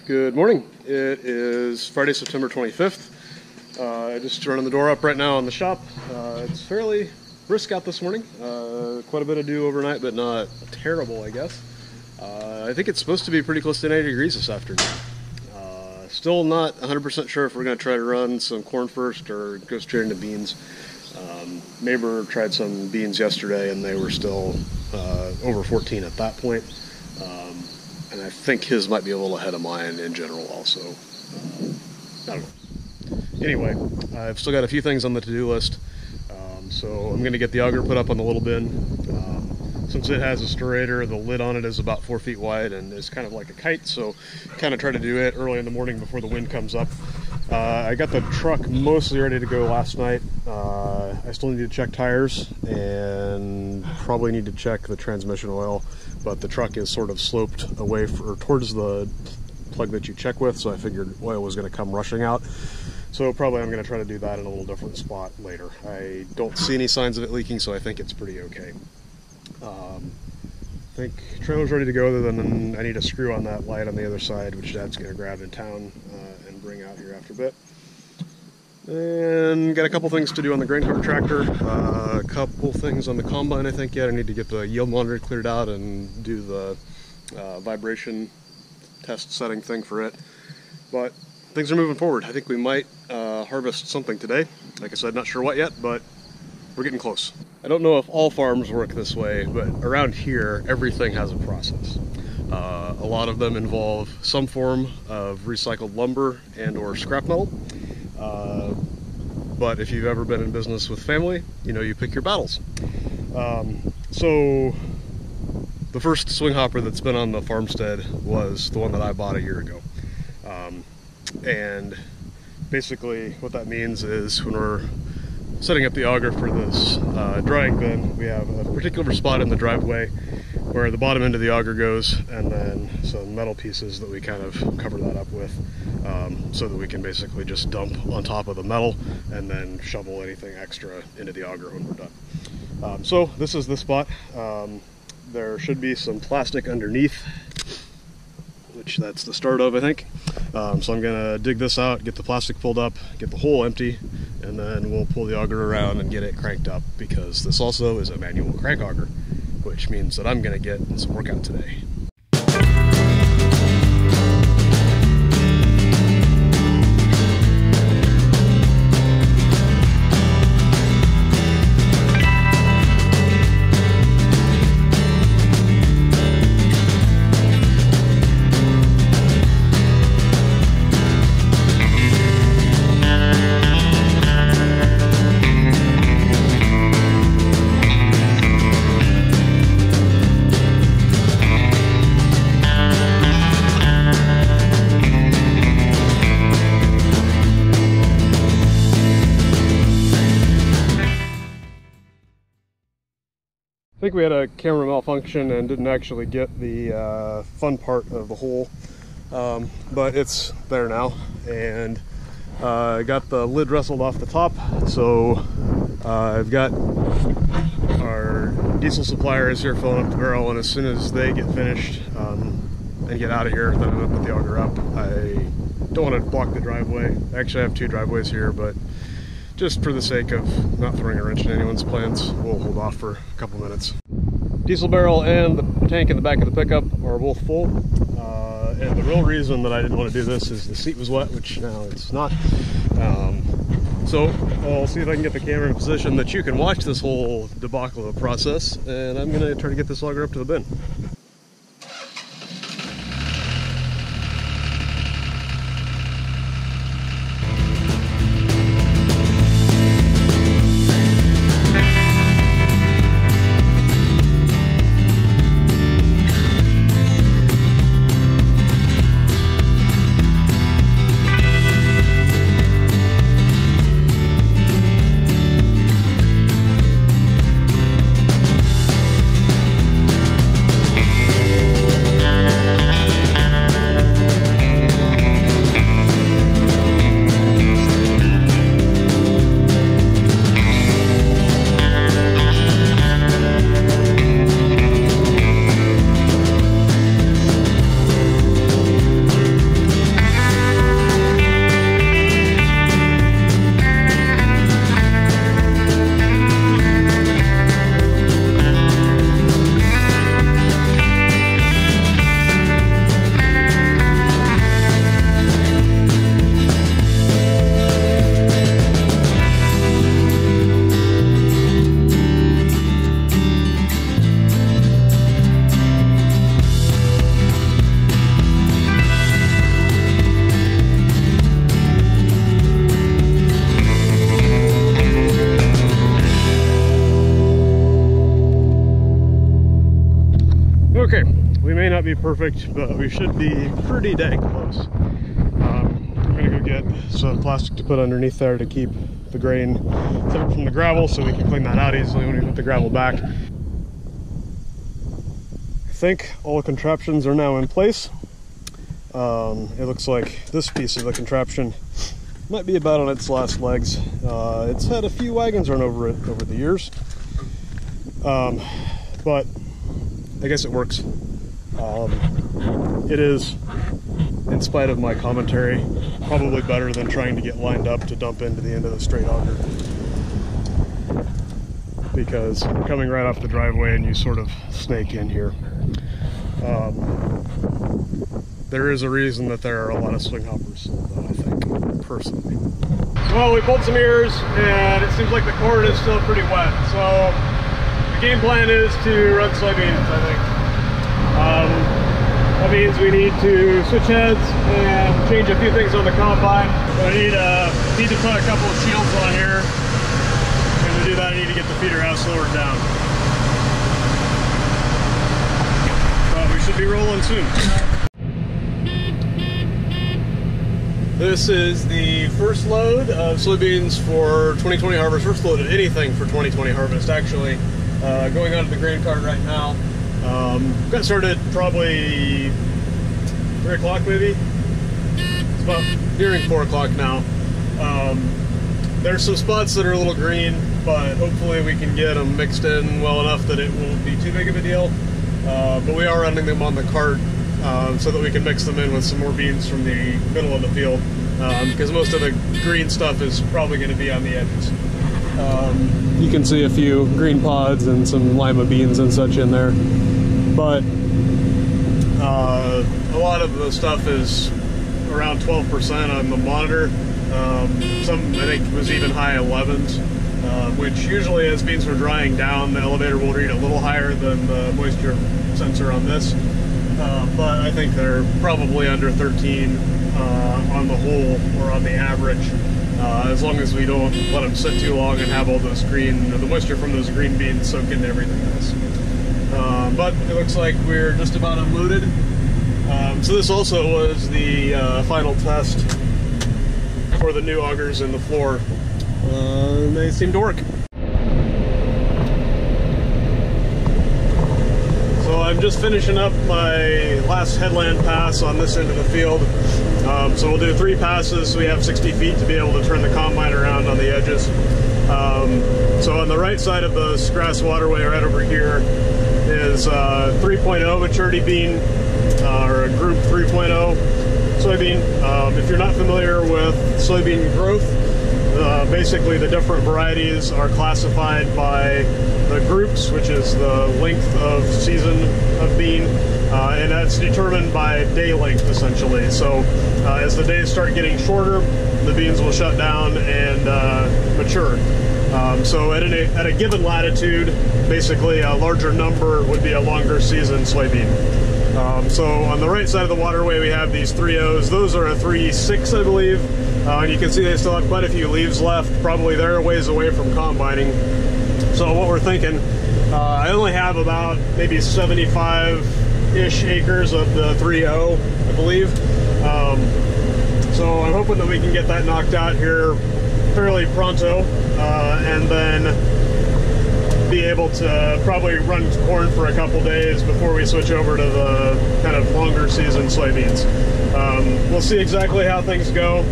Good morning. It is Friday, September 25th. I just running the door up right now in the shop. It's fairly brisk out this morning. Quite a bit of dew overnight, but not terrible, I guess. I think it's supposed to be pretty close to 90 degrees this afternoon. Still not 100% sure if we're going to try to run some corn first or go straight into beans. Neighbor tried some beans yesterday and they were still over 14 at that point. And I think his might be a little ahead of mine in general also. I don't know. Anyway, I've still got a few things on the to-do list. So I'm going to get the auger put up on the little bin. Since it has a storator, the lid on it is about 4 feet wide and is kind of like a kite, so kind of try to do it early in the morning before the wind comes up. I got the truck mostly ready to go last night. I still need to check tires and probably need to check the transmission oil, but the truck is sort of sloped away towards the plug that you check with, so I figured oil was going to come rushing out. So probably I'm going to try to do that in a little different spot later. I don't see any signs of it leaking, so I think it's pretty okay. I think trailer's ready to go, other than I need a screw on that light on the other side, which Dad's going to grab in town and bring out here after a bit. And got a couple things to do on the grain cart tractor, a couple things on the combine I think yet. I need to get the yield monitor cleared out and do the vibration test setting thing for it. But things are moving forward. I think we might harvest something today. Like I said, not sure what yet, but we're getting close. I don't know if all farms work this way, but around here, everything has a process. A lot of them involve some form of recycled lumber and or scrap metal. But if you've ever been in business with family, you know you pick your battles. So the first swing hopper that's been on the farmstead was the one that I bought a year ago. And basically what that means is when we're setting up the auger for this drying bin, we have a particular spot in the driveway where the bottom end of the auger goes, and then some metal pieces that we kind of cover that up with, so that we can basically just dump on top of the metal and then shovel anything extra into the auger when we're done. So this is the spot. There should be some plastic underneath, which that's the start of, I think. So I'm gonna dig this out, get the plastic pulled up, get the hole empty, and then we'll pull the auger around and get it cranked up, because this also is a manual crank auger, which means that I'm gonna get some workout today. I think we had a camera malfunction and didn't actually get the fun part of the hole, but it's there now, and I got the lid wrestled off the top. So I've got our diesel suppliers here filling up the barrel, and as soon as they get finished and get out of here, then I'm going to put the auger up. I don't want to block the driveway. Actually, I have two driveways here, but just for the sake of not throwing a wrench in anyone's plans, we'll hold off for a couple minutes. Diesel barrel and the tank in the back of the pickup are both full. And the real reason that I didn't want to do this is the seat was wet, which now it's not. So I'll see if I can get the camera in a position that you can watch this whole debacle of the process, and I'm going to try to get this auger up to the bin. be perfect, but we should be pretty dang close. We're gonna go get some plastic to put underneath there to keep the grain separate from the gravel so we can clean that out easily when we put the gravel back. I think all the contraptions are now in place. It looks like this piece of the contraption might be about on its last legs. It's had a few wagons run over it over the years, but I guess it works. It is, in spite of my commentary, probably better than trying to get lined up to dump into the end of the straight auger, because you're coming right off the driveway and you sort of snake in here. There is a reason that there are a lot of swing hoppers sold, though, I think, personally. Well, we pulled some ears, and it seems like the corn is still pretty wet, so the game plan is to run soybeans, I think. That means we need to switch heads and change a few things on the combine. But I need to put a couple of shields on here, and to do that I need to get the feeder house lowered down. But we should be rolling soon. This is the first load of soybeans for 2020 harvest, first load of anything for 2020 harvest, actually. Going onto the grain cart right now. Got started probably 3 o'clock maybe. It's about nearing 4 o'clock now. There's some spots that are a little green, but hopefully we can get them mixed in well enough that it won't be too big of a deal. But we are running them on the cart so that we can mix them in with some more beans from the middle of the field, because most of the green stuff is probably going to be on the edges. You can see a few green pods and some lima beans and such in there, but a lot of the stuff is around 12% on the monitor. Some, I think, was even high 11s, which usually as beans are drying down, the elevator will read a little higher than the moisture sensor on this. But I think they're probably under 13 on the whole, or on the average, as long as we don't let them sit too long and have all those green, the moisture from those green beans soak into everything else. But it looks like we're just about unloaded. So this also was the final test for the new augers in the floor. They seem to work. I'm just finishing up my last headland pass on this end of the field. So we'll do 3 passes, so we have 60 feet to be able to turn the combine around on the edges. So on the right side of the grass waterway right over here is 3.0 maturity bean, or a group 3.0 soybean. If you're not familiar with soybean growth, basically the different varieties are classified by the groups, which is the length of season of bean, and that's determined by day length essentially. So as the days start getting shorter, the beans will shut down and mature. So at a given latitude, basically a larger number would be a longer season soybean. So on the right side of the waterway we have these 3.0s. Those are a 3.6, I believe. And you can see they still have quite a few leaves left. Probably they're a ways away from combining. So what we're thinking, I only have about maybe 75-ish acres of the 3.0, I believe. So I'm hoping that we can get that knocked out here fairly pronto, and then be able to probably run corn for a couple days before we switch over to the kind of longer season soybeans. We'll see exactly how things go.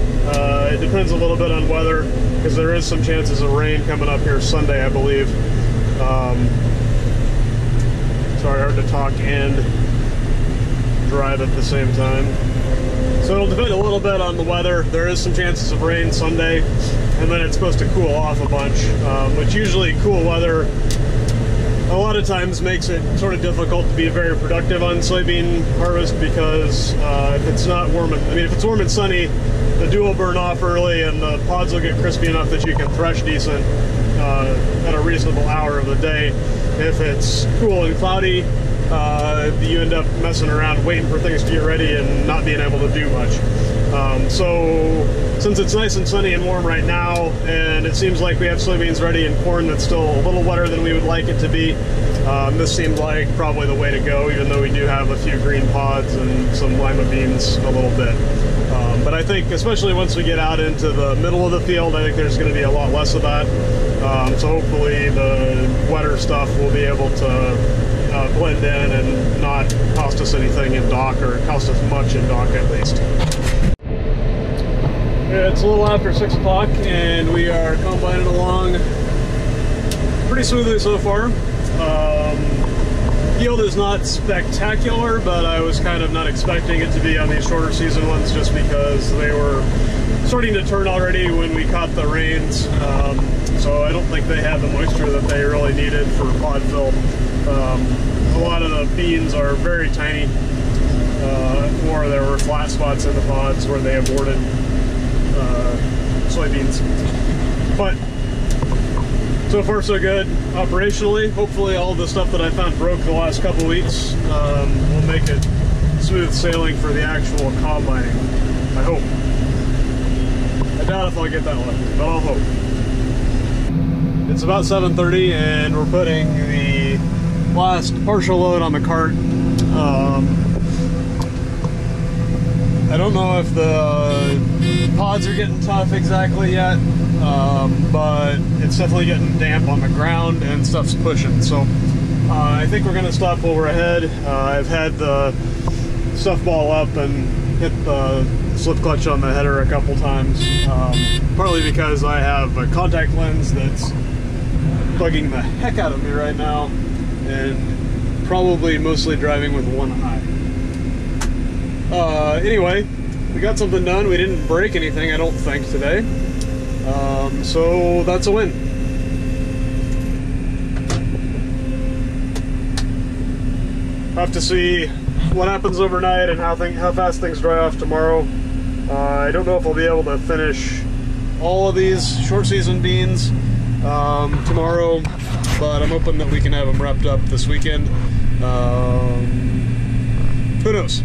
It depends a little bit on weather, because there is some chances of rain coming up here Sunday, I believe. Sorry, hard to talk and drive at the same time. So it'll depend a little bit on the weather. There is some chances of rain Sunday, and then it's supposed to cool off a bunch, which usually cool weather a lot of times makes it sort of difficult to be very productive on soybean harvest, because if it's not warm, if it's warm and sunny, the dew will burn off early and the pods will get crispy enough that you can thresh decent at a reasonable hour of the day. If it's cool and cloudy, you end up messing around waiting for things to get ready and not being able to do much. So since it's nice and sunny and warm right now, and it seems like we have soybeans ready and corn that's still a little wetter than we would like it to be, this seemed like probably the way to go, even though we do have a few green pods and some lima beans a little bit. But I think especially once we get out into the middle of the field, I think there's going to be a lot less of that. So hopefully the wetter stuff will be able to blend in and not cost us anything in dock, or cost us much in dock at least. It's a little after 6 o'clock and we are combining along pretty smoothly so far. Yield is not spectacular, but I was kind of not expecting it to be on these shorter season ones just because they were starting to turn already when we caught the rains. So I don't think they had the moisture that they really needed for pod fill. A lot of the beans are very tiny, or there were flat spots in the pods where they aborted soybeans. But so far so good operationally. Hopefully all the stuff that I found broke the last couple weeks will make it smooth sailing for the actual combining. I hope. I doubt if I'll get that lucky, but I'll hope. It's about 7:30 and we're putting the last partial load on the cart. I don't know if the pods are getting tough exactly yet, but it's definitely getting damp on the ground and stuff's pushing. So I think we're going to stop while we're ahead. I've had the stuff ball up and hit the slip clutch on the header a couple times, partly because I have a contact lens that's bugging the heck out of me right now, and probably mostly driving with one eye. Anyway, we got something done. We didn't break anything, I don't think, today. So that's a win. Have to see what happens overnight and how fast things dry off tomorrow. I don't know if I'll be able to finish all of these short season beans tomorrow, but I'm hoping that we can have them wrapped up this weekend. Who knows?